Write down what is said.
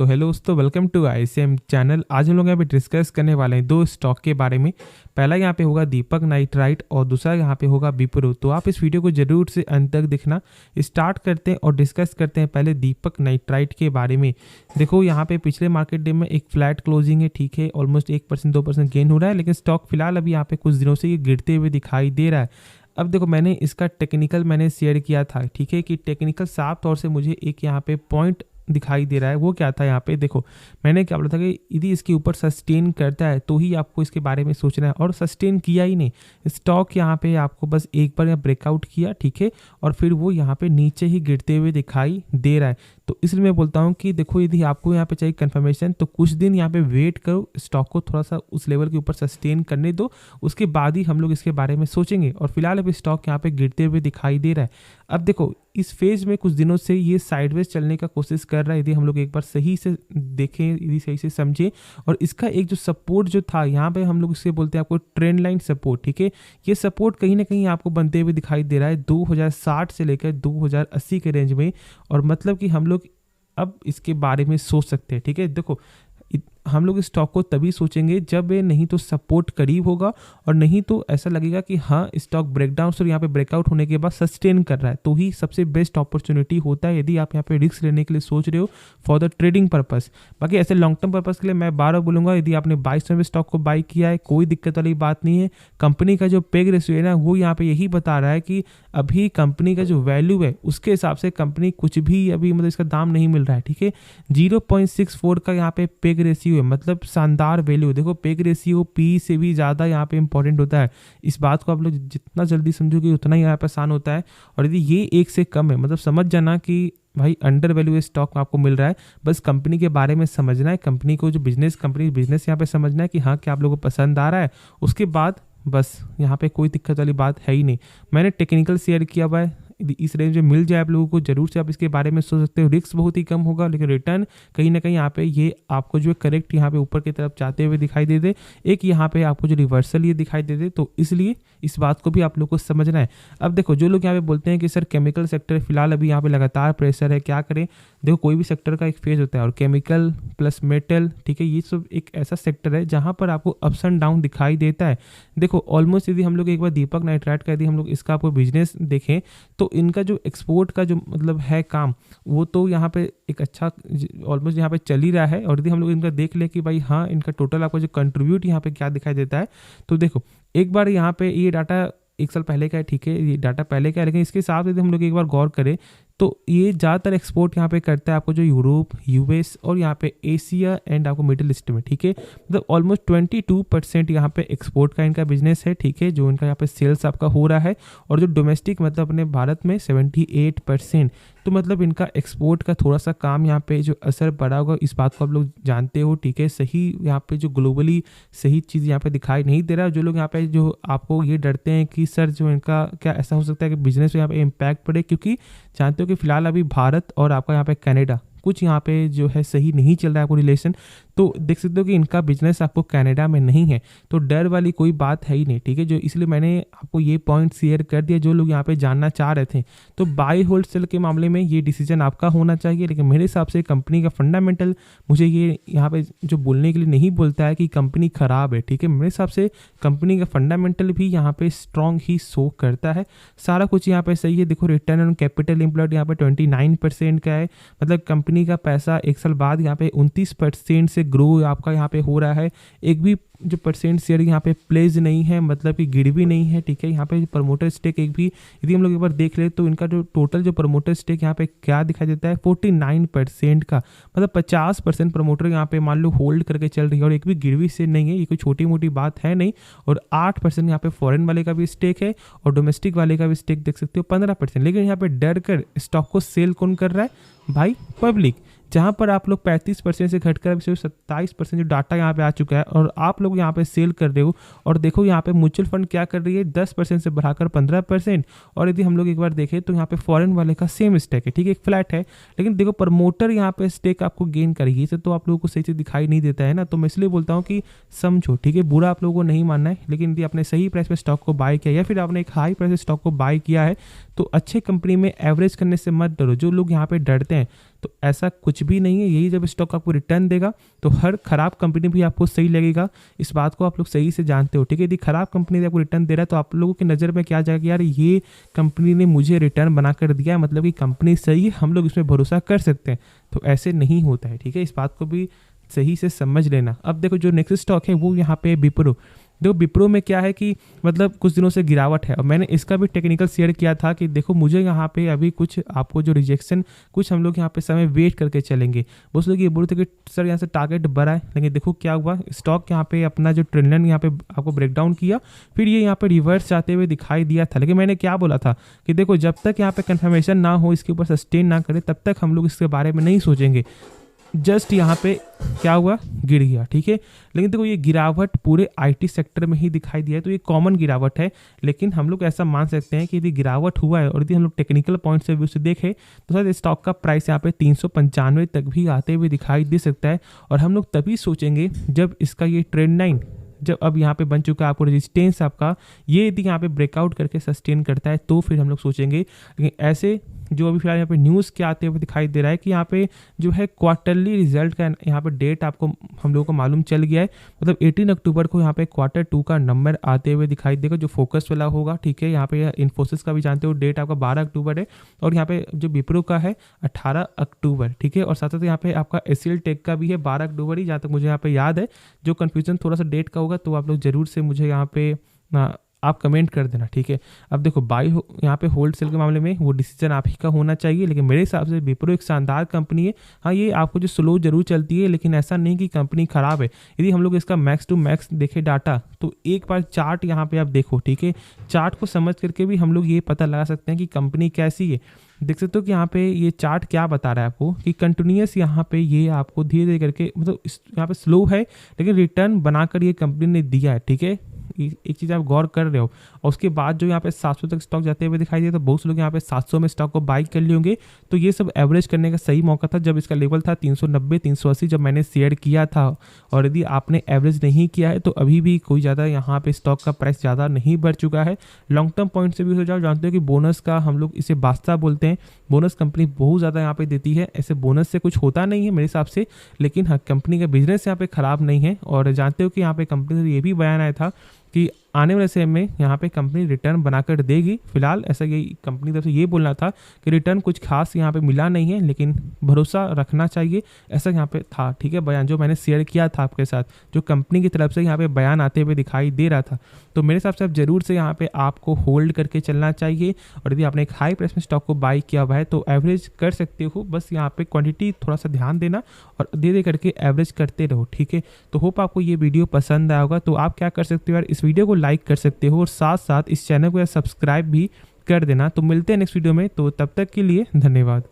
तो हेलो दोस्तों, welcome to ICM channel. आज हम लोग यहाँ पे डिस्कस करने वाले हैं दो स्टॉक के बारे में। पहला यहाँ पे होगा दीपक नाइट्राइट और दूसरा यहाँ पे होगा विप्रो। तो आप इस वीडियो को जरूर से अंत तक देखना। स्टार्ट करते हैं और डिस्कस करते हैं पहले दीपक नाइट्राइट के बारे में। देखो यहाँ पे पिछले मार्केट डे में एक फ्लैट क्लोजिंग है, ठीक है, ऑलमोस्ट 1% 2% गेन हो रहा है, लेकिन स्टॉक फिलहाल अभी यहाँ पे कुछ दिनों से ये गिरते हुए दिखाई दे रहा है। अब देखो, मैंने इसका टेक्निकल शेयर किया था, ठीक है, कि टेक्निकल साफ तौर से मुझे एक यहाँ पे पॉइंट दिखाई दे रहा है। वो क्या था, यहाँ पे देखो मैंने क्या बोला था कि यदि इसके ऊपर सस्टेन करता है तो ही आपको इसके बारे में सोचना है, और सस्टेन किया ही नहीं। स्टॉक यहाँ पे आपको बस एक बार ब्रेकआउट किया, ठीक है, और फिर वो यहाँ पे नीचे ही गिरते हुए दिखाई दे रहा है। तो इसलिए मैं बोलता हूँ कि देखो, यदि आपको यहाँ पे चाहिए कंफर्मेशन तो कुछ दिन यहाँ पे वेट करो, स्टॉक को थोड़ा सा उस लेवल के ऊपर सस्टेन करने दो, उसके बाद ही हम लोग इसके बारे में सोचेंगे। और फिलहाल अभी स्टॉक यहाँ पे गिरते हुए दिखाई दे रहा है। अब देखो, इस फेज में कुछ दिनों से ये साइडवेज चलने का कोशिश कर रहा है। यदि हम लोग एक बार सही से देखें, यदि सही से समझें, और इसका एक जो सपोर्ट जो था यहाँ पे, हम लोग इससे बोलते हैं आपको ट्रेंड लाइन सपोर्ट, ठीक है। ये सपोर्ट कहीं ना कहीं आपको बनते हुए दिखाई दे रहा है 2060 से लेकर 2080 के रेंज में। और मतलब कि हम लोग अब इसके बारे में सोच सकते हैं, ठीक है। देखो, हम लोग स्टॉक को तभी सोचेंगे जब ये नहीं तो सपोर्ट करीब होगा, और नहीं तो ऐसा लगेगा कि हाँ, स्टॉक ब्रेकडाउन और यहाँ पे ब्रेकआउट होने के बाद सस्टेन कर रहा है, तो ही सबसे बेस्ट अपॉर्चुनिटी होता है यदि आप यहाँ पे रिस्क लेने के लिए सोच रहे हो फॉर द ट्रेडिंग पर्पस। बाकी ऐसे लॉन्ग टर्म पर्पस के लिए मैं बार बार बोलूँगा, यदि आपने 2200 में स्टॉक को बाई किया है, कोई दिक्कत वाली बात नहीं है। कंपनी का जो पेग रेशियो है ना, वो यहाँ पे यही बता रहा है कि अभी कंपनी का जो वैल्यू है उसके हिसाब से कंपनी कुछ भी अभी मतलब इसका दाम नहीं मिल रहा है, ठीक है। 0.64 का यहाँ पे पेग रेशियो है, मतलब शानदार वैल्यू। देखो, पेग रेशियो पी से भी ज़्यादा यहाँ पे इंपॉर्टेंट होता है। इस बात को आप लोग जितना जल्दी समझोगे उतना ही यहाँ पे आसान होता है। और यदि ये 1 से कम है, मतलब समझ जाना कि भाई अंडर वैल्यू स्टॉक आपको मिल रहा है। बस कंपनी के बारे में समझना है, कंपनी को जो बिजनेस यहाँ पे समझना है कि हाँ, क्या आप लोगों को पसंद आ रहा है। उसके बाद बस यहाँ पे कोई दिक्कत वाली बात है ही नहीं। मैंने टेक्निकल शेयर किया हुआ है, इस रेंज में मिल जाए आप लोगों को, जरूर से आप इसके बारे में सोच सकते हो। रिस्क बहुत ही कम होगा, लेकिन रिटर्न कहीं ना कहीं यहाँ पे ये आपको जो करेक्ट यहाँ पे ऊपर की तरफ जाते हुए दिखाई दे दे, एक यहाँ पे आपको जो रिवर्सल ये दिखाई दे दे। तो इसलिए इस बात को भी आप लोग को समझना है। अब देखो, जो लोग यहाँ पे बोलते हैं कि सर केमिकल सेक्टर फिलहाल अभी यहाँ पे लगातार प्रेशर है, क्या करें। देखो, कोई भी सेक्टर का एक फेज होता है, और केमिकल प्लस मेटल, ठीक है, ये सब एक ऐसा सेक्टर है जहाँ पर आपको अप्स एंड डाउन दिखाई देता है। देखो, ऑलमोस्ट यदि हम लोग एक बार दीपक नाइट्राइट का यदि हम लोग इसका आपको बिजनेस देखें, तो इनका जो एक्सपोर्ट का जो मतलब है काम, वो तो यहाँ पे एक अच्छा ऑलमोस्ट यहाँ पे चल ही रहा है। और यदि हम लोग इनका देख ले कि भाई हाँ, इनका टोटल आपको जो कंट्रीब्यूट यहाँ पे क्या दिखाई देता है, तो देखो एक बार यहाँ पे ये डाटा 1 साल पहले का है, ठीक है, ये डाटा पहले का है, लेकिन इसके हिसाब से हम लोग एक बार गौर करें तो ये ज़्यादातर एक्सपोर्ट यहाँ पे करता है आपको जो यूरोप, यूएस और यहाँ पे एशिया एंड आपको मिडिल ईस्ट में, ठीक है। मतलब ऑलमोस्ट 22% यहाँ पे एक्सपोर्ट का इनका बिजनेस है, ठीक है, जो इनका यहाँ पे सेल्स आपका हो रहा है। और जो डोमेस्टिक मतलब अपने भारत में 78%। तो मतलब इनका एक्सपोर्ट का थोड़ा सा काम यहाँ पे जो असर पड़ा होगा, इस बात को आप लोग जानते हो, ठीक है। सही यहाँ पे जो ग्लोबली सही चीज़ यहाँ पे दिखाई नहीं दे रहा है। जो लोग यहाँ पे जो आपको ये डरते हैं कि सर जो इनका क्या ऐसा हो सकता है कि बिजनेस पे यहाँ पे इम्पैक्ट पड़े, क्योंकि जानते हो कि फिलहाल अभी भारत और आपका यहाँ पे कनाडा कुछ यहाँ पे जो है सही नहीं चल रहा है आपको रिलेशन। तो देख सकते हो कि इनका बिजनेस आपको कनाडा में नहीं है, तो डर वाली कोई बात है ही नहीं, ठीक है। जो इसलिए मैंने आपको ये पॉइंट शेयर कर दिया जो लोग यहाँ पे जानना चाह रहे थे। तो बाय होल्ड सेल के मामले में ये डिसीजन आपका होना चाहिए, लेकिन मेरे हिसाब से कंपनी का फंडामेंटल मुझे ये यहाँ पे जो बोलने के लिए नहीं बोलता है कि कंपनी खराब है, ठीक है। मेरे हिसाब से कंपनी का फंडामेंटल भी यहाँ पे स्ट्रॉन्ग ही शो करता है, सारा कुछ यहाँ पे सही है। देखो, रिटर्न ऑन कैपिटल एम्प्लॉयड यहाँ पे 29% का है, मतलब कंपनी का पैसा 1 साल बाद यहाँ पे 29% से ग्रो आपका यहाँ पे हो रहा है। एक भी जो परसेंट शेयर यहाँ पे प्लेज नहीं है, मतलब कि गिर भी नहीं है, ठीक है। यहाँ पे प्रमोटर स्टेक एक भी यदि हम लोग एक बार देख ले तो इनका जो टोटल जो प्रमोटर स्टेक यहाँ पे क्या दिखाई देता है 49% का, मतलब 50% प्रमोटर यहाँ पे मान लो होल्ड करके चल रही है, और एक भी गिरवी से नहीं है। ये कोई छोटी मोटी बात है नहीं। और 8% यहाँ पे फॉरेन वाले का भी स्टेक है, और डोमेस्टिक वाले का भी स्टेक देख सकते हो 15%। लेकिन यहाँ पे डर कर स्टॉक को सेल कौन कर रहा है भाई? पब्लिक। जहां पर आप लोग 35% से घटकर सिर्फ 27% जो डाटा यहाँ पे आ चुका है, और आप लोग यहाँ पे सेल कर रहे हो। और देखो यहाँ पे म्यूचुअल फंड क्या कर रही है, 10% से बढ़ाकर 15%। और यदि हम लोग एक बार देखें तो यहाँ पे फॉरेन वाले का सेम स्टेक है, ठीक है, एक फ्लैट है, लेकिन देखो प्रमोटर यहाँ पे स्टेक आपको गेन करेगी, इसे तो आप लोगों को सही से दिखाई नहीं देता है ना। तो मैं इसलिए बोलता हूँ कि समझो, ठीक है, बुरा आप लोगों को नहीं मानना है, लेकिन यदि आपने सही प्राइस पे स्टॉक को बाय किया या फिर आपने एक हाई प्राइस पे स्टॉक को बाय किया है, तो अच्छे कंपनी में एवरेज करने से मत डरो। जो लोग यहाँ पे डरते हैं तो ऐसा कुछ भी नहीं है। यही जब स्टॉक आपको रिटर्न देगा तो हर खराब कंपनी भी आपको सही लगेगा। इस बात को आप लोग सही से जानते हो, ठीक है। यदि खराब कंपनी आपको रिटर्न दे रहा है तो आप लोगों की नज़र में क्या जाएगा, यार ये कंपनी ने मुझे रिटर्न बना कर दिया है, मतलब कि कंपनी सही है, हम लोग इसमें भरोसा कर सकते हैं। तो ऐसे नहीं होता है, ठीक है। इस बात को भी सही से समझ लेना। अब देखो जो नेक्स्ट स्टॉक है वो यहाँ पे विप्रो। देखो विप्रो में क्या है कि मतलब कुछ दिनों से गिरावट है और मैंने इसका भी टेक्निकल शेयर किया था कि देखो मुझे यहाँ पे अभी कुछ आपको जो रिजेक्शन, कुछ हम लोग यहाँ पे समय वेट करके चलेंगे। वो लोग ये बोलते कि सर यहाँ से टारगेट बढ़ा है, लेकिन देखो क्या हुआ, स्टॉक यहाँ पे अपना जो ट्रेंड लाइन यहाँ पे आपको ब्रेक डाउन किया, फिर ये यहाँ पे रिवर्स जाते हुए दिखाई दिया था। लेकिन मैंने क्या बोला था कि देखो जब तक यहाँ पे कंफर्मेशन ना हो, इसके ऊपर सस्टेन ना करे, तब तक हम लोग इसके बारे में नहीं सोचेंगे। जस्ट यहाँ पे क्या हुआ, गिर गया, ठीक है। लेकिन देखो ये गिरावट पूरे आईटी सेक्टर में ही दिखाई दिया है, तो ये कॉमन गिरावट है। लेकिन हम लोग ऐसा मान सकते हैं कि यदि गिरावट हुआ है और यदि हम लोग टेक्निकल पॉइंट से भी उसे देखें तो शायद स्टॉक का प्राइस यहाँ पे 395 तक भी आते हुए दिखाई दे सकता है। और हम लोग तभी सोचेंगे जब इसका ये ट्रेंड लाइन जब अब यहाँ पे बन चुका है, आपको रेजिस्टेंस आपका ये यदि यहाँ पे ब्रेकआउट करके सस्टेन करता है तो फिर हम लोग सोचेंगे। लेकिन ऐसे जो अभी फिलहाल यहाँ पे न्यूज़ क्या आते हुए दिखाई दे रहा है कि यहाँ पे जो है क्वार्टरली रिजल्ट का यहाँ पे डेट आपको हम लोगों को मालूम चल गया है। मतलब 18 अक्टूबर को यहाँ पे Q2 का नंबर आते हुए दिखाई देगा जो फोकस वाला होगा, ठीक है। यहाँ पे इन्फोसिस का भी जानते हो डेट आपका 12 अक्टूबर है और यहाँ पे जो विप्रो का है 18 अक्टूबर, ठीक है। और साथ साथ यहाँ पे आपका एसीएल टेक का भी है 12 अक्टूबर ही, जहाँ तक मुझे यहाँ पे याद है। जो कन्फ्यूजन थोड़ा सा डेट का होगा तो आप लोग जरूर से मुझे यहाँ पे आप कमेंट कर देना, ठीक है। अब देखो यहाँ पे होल्ड सेल के मामले में वो डिसीजन आप ही का होना चाहिए, लेकिन मेरे हिसाब से विप्रो एक शानदार कंपनी है। हाँ ये आपको जो स्लो जरूर चलती है, लेकिन ऐसा नहीं कि कंपनी खराब है। यदि हम लोग इसका मैक्स टू मैक्स देखें डाटा तो एक बार चार्ट यहाँ पे आप देखो, ठीक है। चार्ट को समझ करके भी हम लोग ये पता लगा सकते हैं कि कंपनी कैसी है। देख सकते हो कि यहाँ पे ये चार्ट क्या बता रहा है आपको कि कंटिन्यूस यहाँ पे ये आपको धीरे धीरे करके मतलब यहाँ पे स्लो है, लेकिन रिटर्न बनाकर ये कंपनी ने दिया है, ठीक है। एक चीज़ आप गौर कर रहे हो। और उसके बाद जो यहाँ पे 700 तक स्टॉक जाते हुए दिखाई दिया तो बहुत से लोग यहाँ पे 700 में स्टॉक को बाई कर लिए होंगे। तो ये सब एवरेज करने का सही मौका था जब इसका लेवल था 390 380 जब मैंने शेयर किया था। और यदि आपने एवरेज नहीं किया है तो अभी भी कोई ज़्यादा यहाँ पे स्टॉक का प्राइस ज़्यादा नहीं बढ़ चुका है। लॉन्ग टर्म पॉइंट से भी हो जाओ, जानते हो कि बोनस का हम लोग इसे बादशाह बोलते हैं। बोनस कंपनी बहुत ज़्यादा यहाँ पे देती है। ऐसे बोनस से कुछ होता नहीं है मेरे हिसाब से, लेकिन हाँ कंपनी का बिजनेस यहाँ पे ख़राब नहीं है। और जानते हो कि यहाँ पे कंपनी से ये भी बयान आया था कि आने वाले समय में यहाँ पे कंपनी रिटर्न बनाकर देगी। फिलहाल ऐसा ये कंपनी तरफ से ये बोलना था कि रिटर्न कुछ खास यहाँ पे मिला नहीं है, लेकिन भरोसा रखना चाहिए, ऐसा यहाँ पे था, ठीक है। बयान जो मैंने शेयर किया था आपके साथ, जो कंपनी की तरफ से यहाँ पे बयान आते हुए दिखाई दे रहा था। तो मेरे हिसाब से आप जरूर से यहाँ पे आपको होल्ड करके चलना चाहिए। और यदि आपने एक हाई प्राइस में स्टॉक को बाई किया हुआ है तो एवरेज कर सकते हो, बस यहाँ पे क्वांटिटी थोड़ा सा ध्यान देना और धीरे करके एवरेज करते रहो, ठीक है। तो होप आपको ये वीडियो पसंद आया होगा। तो आप क्या कर सकते हो यार, इस वीडियो को लाइक कर सकते हो और साथ साथ इस चैनल को सब्सक्राइब भी कर देना। तो मिलते हैं नेक्स्ट वीडियो में, तो तब तक के लिए धन्यवाद।